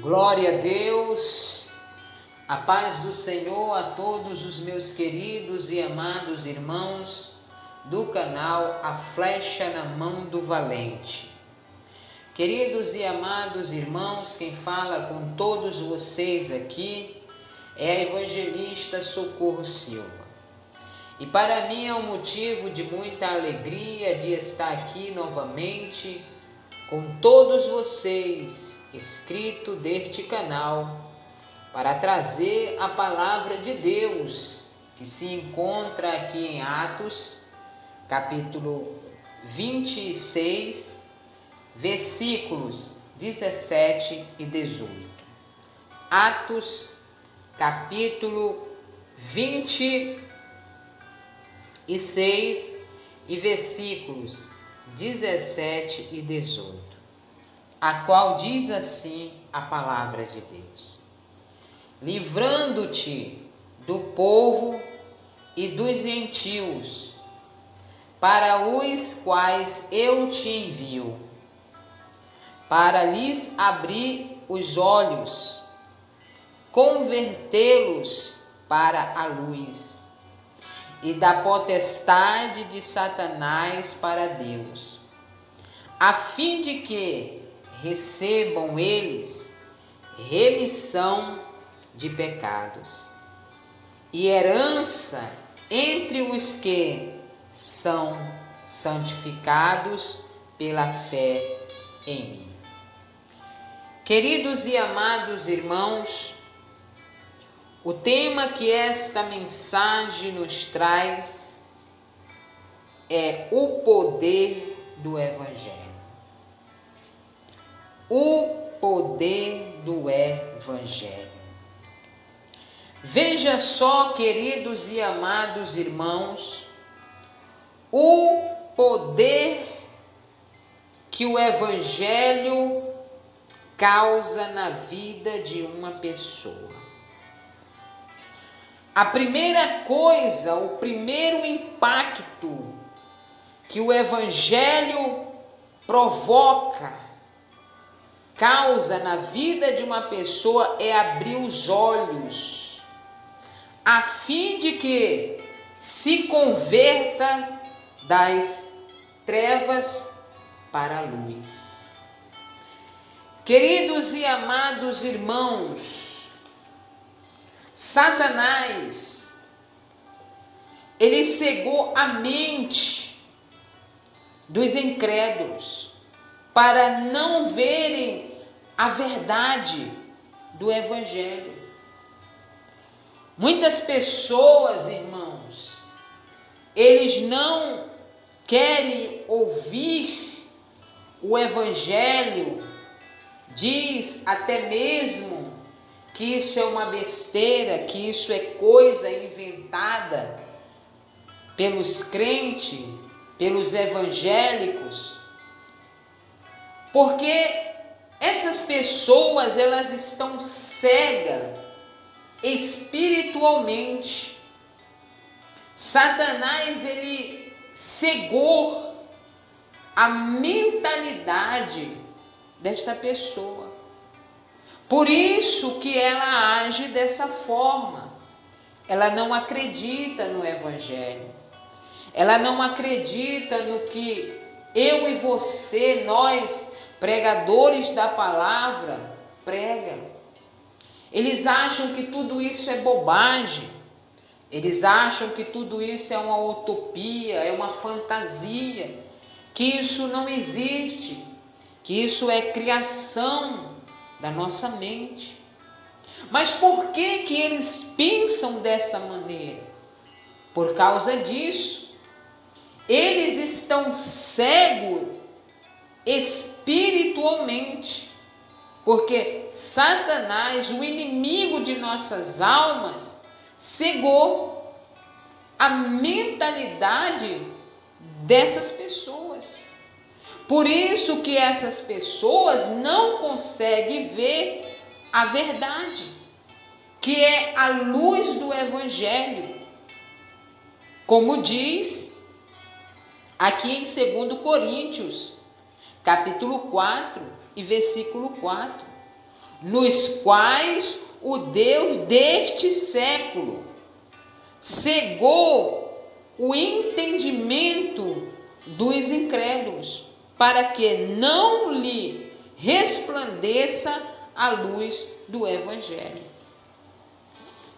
Glória a Deus, a paz do Senhor a todos os meus queridos e amados irmãos do canal A Flecha na Mão do Valente. Queridos e amados irmãos, quem fala com todos vocês aqui é a evangelista Socorro Silva. E para mim é um motivo de muita alegria de estar aqui novamente com todos vocês, inscritos deste canal, para trazer a palavra de Deus, que se encontra aqui em Atos, capítulo 26, versículos 17 e 18. Atos, capítulo 26 e versículos 17 e 18. A qual diz assim a palavra de Deus: livrando-te do povo e dos gentios, para os quais eu te envio, para lhes abrir os olhos, convertê-los para a luz, e da potestade de Satanás para Deus, a fim de que recebam eles remissão de pecados e herança entre os que são santificados pela fé em mim. Queridos e amados irmãos, o tema que esta mensagem nos traz é o poder do Evangelho. O poder do Evangelho. Veja só, queridos e amados irmãos, o poder que o Evangelho causa na vida de uma pessoa. A primeira coisa, o primeiro impacto que o Evangelho provoca, causa na vida de uma pessoa é abrir os olhos, a fim de que se converta das trevas para a luz. Queridos e amados irmãos, Satanás, ele cegou a mente dos incrédulos para não verem a verdade do Evangelho. Muitas pessoas, irmãos, eles não querem ouvir o Evangelho, diz até mesmo que isso é uma besteira, que isso é coisa inventada pelos crentes, pelos evangélicos, porque essas pessoas, elas estão cegas espiritualmente. Satanás, ele cegou a mentalidade desta pessoa. Por isso que ela age dessa forma. Ela não acredita no Evangelho. Ela não acredita no que eu e você, nós, pregadores da palavra, prega. Eles acham que tudo isso é bobagem. Eles acham que tudo isso é uma utopia, é uma fantasia, que isso não existe, que isso é criação da nossa mente. Mas por que que eles pensam dessa maneira? Por causa disso. Eles estão cegos espiritualmente, porque Satanás, o inimigo de nossas almas, cegou a mentalidade dessas pessoas. Por isso que essas pessoas não conseguem ver a verdade, que é a luz do Evangelho. Como diz aqui em 2 Coríntios, capítulo 4 e versículo 4. nos quais o Deus deste século cegou o entendimento dos incrédulos, para que não lhe resplandeça a luz do Evangelho.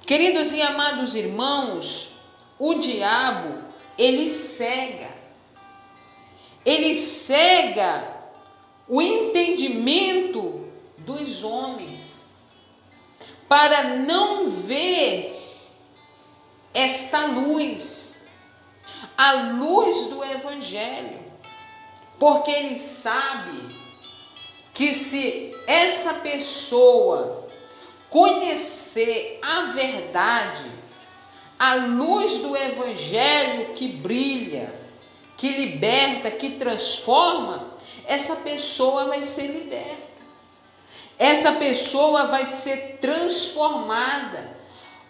Queridos e amados irmãos, o diabo, ele cega o entendimento dos homens, para não ver esta luz, a luz do Evangelho, porque ele sabe que se essa pessoa conhecer a verdade, a luz do Evangelho que brilha, que liberta, que transforma, essa pessoa vai ser liberta. Essa pessoa vai ser transformada,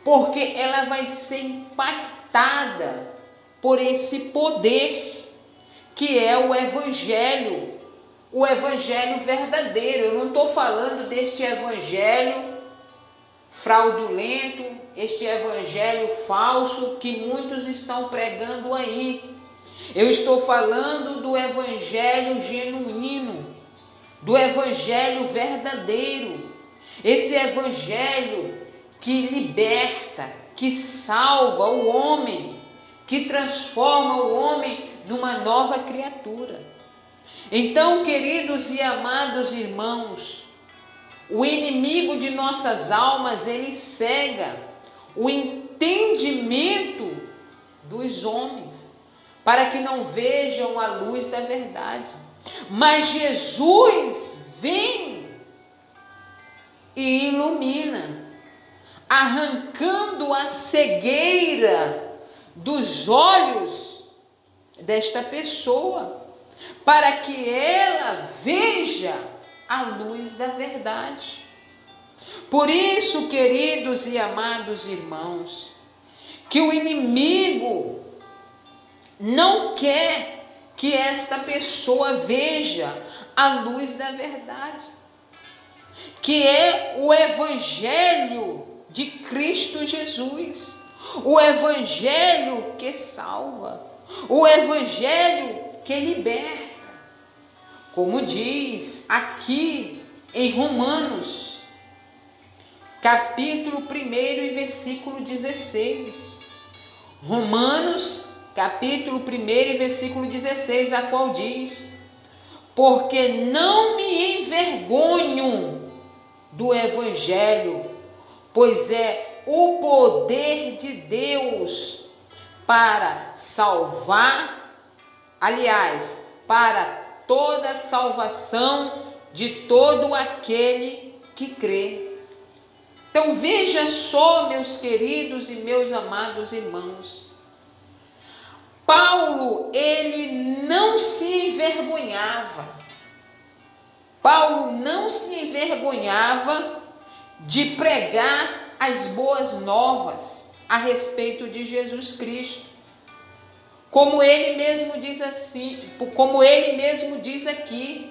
porque ela vai ser impactada por esse poder que é o Evangelho verdadeiro. Eu não estou falando deste Evangelho fraudulento, este Evangelho falso que muitos estão pregando aí. Eu estou falando do Evangelho genuíno, do Evangelho verdadeiro, esse Evangelho que liberta, que salva o homem, que transforma o homem numa nova criatura. Então, queridos e amados irmãos, o inimigo de nossas almas, ele cega o entendimento dos homens, para que não vejam a luz da verdade. Mas Jesus vem e ilumina, arrancando a cegueira dos olhos desta pessoa, para que ela veja a luz da verdade. Por isso, queridos e amados irmãos, que o inimigo não quer que esta pessoa veja a luz da verdade, que é o Evangelho de Cristo Jesus, o Evangelho que salva, o Evangelho que liberta. Como diz aqui em Romanos, capítulo 1 e versículo 16. Romanos, capítulo 1 e versículo 16, a qual diz: porque não me envergonho do Evangelho, pois é o poder de Deus para salvar, aliás, para toda a salvação de todo aquele que crê. Então veja só, meus queridos e meus amados irmãos, Paulo, ele não se envergonhava. Paulo não se envergonhava de pregar as boas novas a respeito de Jesus Cristo. Como ele mesmo diz assim, como ele mesmo diz aqui,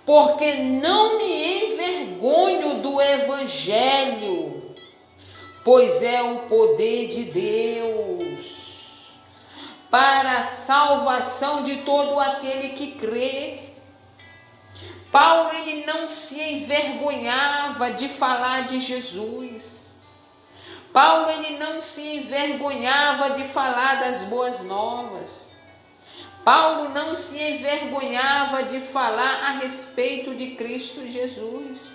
porque não me envergonho do Evangelho, pois é o poder de Deus para a salvação de todo aquele que crê. Paulo, ele não se envergonhava de falar de Jesus. Paulo, ele não se envergonhava de falar das boas novas. Paulo não se envergonhava de falar a respeito de Cristo Jesus,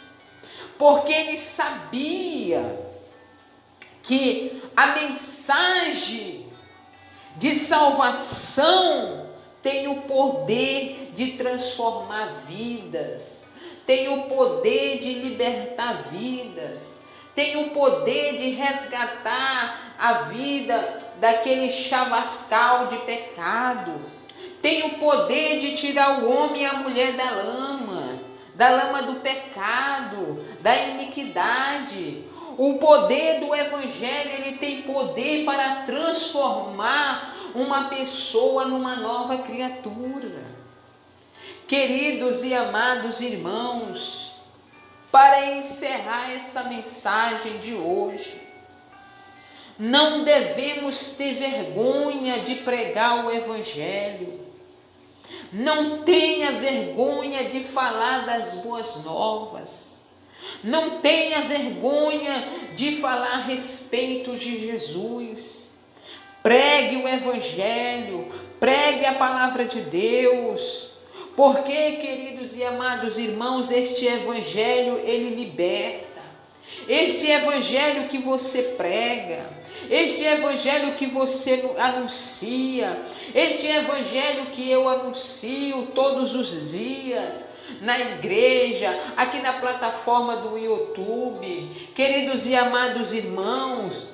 porque ele sabia que a mensagem de salvação tem o poder de transformar vidas, tem o poder de libertar vidas, tem o poder de resgatar a vida daquele chavascal de pecado, tem o poder de tirar o homem e a mulher da lama do pecado, da iniquidade. O poder do Evangelho, ele tem poder para transformar uma pessoa numa nova criatura. Queridos e amados irmãos, para encerrar essa mensagem de hoje. Não devemos ter vergonha de pregar o Evangelho. Não tenha vergonha de falar das boas novas. Não tenha vergonha de falar a respeito de Jesus. Pregue o Evangelho, pregue a palavra de Deus. Porque, queridos e amados irmãos, este Evangelho, ele liberta. Este Evangelho que você prega, este Evangelho que você anuncia, este Evangelho que eu anuncio todos os dias na igreja, aqui na plataforma do YouTube, queridos e amados irmãos,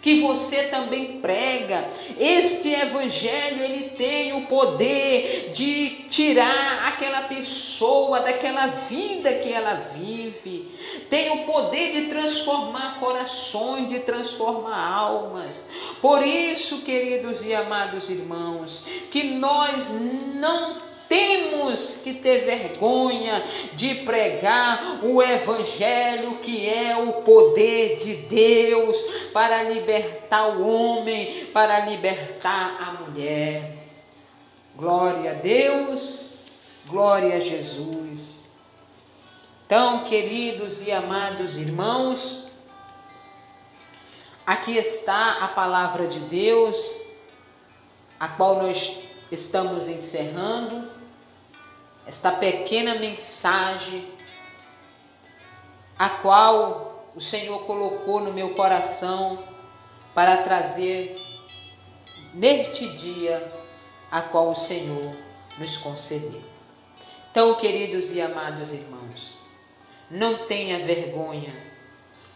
que você também prega. Este Evangelho, ele tem o poder de tirar aquela pessoa daquela vida que ela vive. Tem o poder de transformar corações, de transformar almas. Por isso, queridos e amados irmãos, que nós não temos que ter vergonha de pregar o Evangelho, que é o poder de Deus para libertar o homem, para libertar a mulher. Glória a Deus, glória a Jesus. Então, queridos e amados irmãos, aqui está a palavra de Deus, a qual nós estamos encerrando. Esta pequena mensagem, a qual o Senhor colocou no meu coração para trazer neste dia, a qual o Senhor nos concedeu. Então, queridos e amados irmãos, não tenha vergonha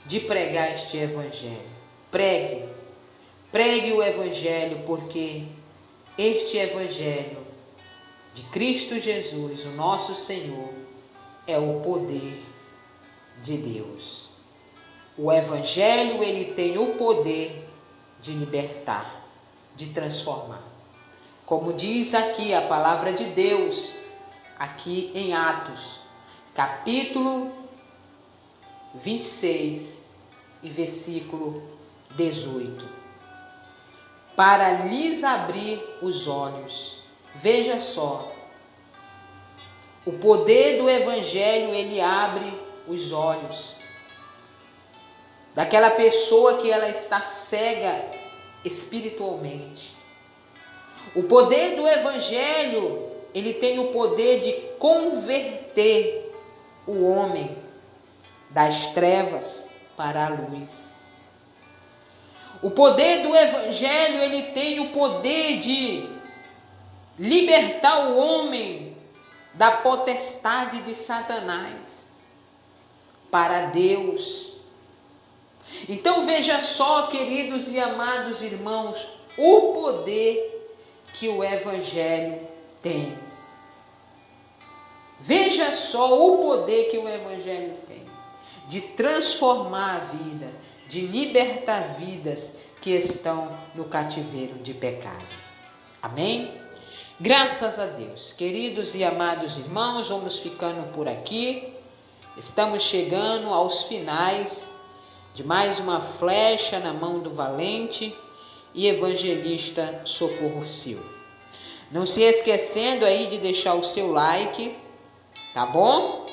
de pregar este Evangelho. Pregue o Evangelho, porque este Evangelho de Cristo Jesus, o nosso Senhor, é o poder de Deus. O Evangelho, ele tem o poder de libertar, de transformar. Como diz aqui a palavra de Deus, aqui em Atos, capítulo 26 e versículo 18. Para lhes abrir os olhos. Veja só, o poder do Evangelho, ele abre os olhos daquela pessoa que ela está cega espiritualmente. O poder do Evangelho, ele tem o poder de converter o homem das trevas para a luz. O poder do Evangelho, ele tem o poder de libertar o homem da potestade de Satanás para Deus. Então veja só, queridos e amados irmãos, o poder que o Evangelho tem. Veja só o poder que o Evangelho tem de transformar a vida, de libertar vidas que estão no cativeiro de pecado. Amém? Graças a Deus. Queridos e amados irmãos, vamos ficando por aqui. Estamos chegando aos finais de mais uma flecha na mão do valente e evangelista Socorro Silva. Não se esquecendo aí de deixar o seu like, tá bom?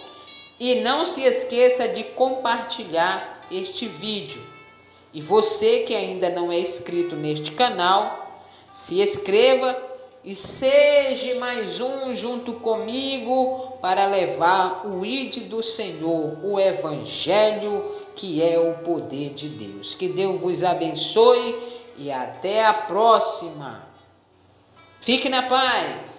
E não se esqueça de compartilhar este vídeo. E você que ainda não é inscrito neste canal, se inscreva e seja mais um junto comigo para levar o ID do Senhor, o Evangelho, que é o poder de Deus. Que Deus vos abençoe e até a próxima. Fique na paz.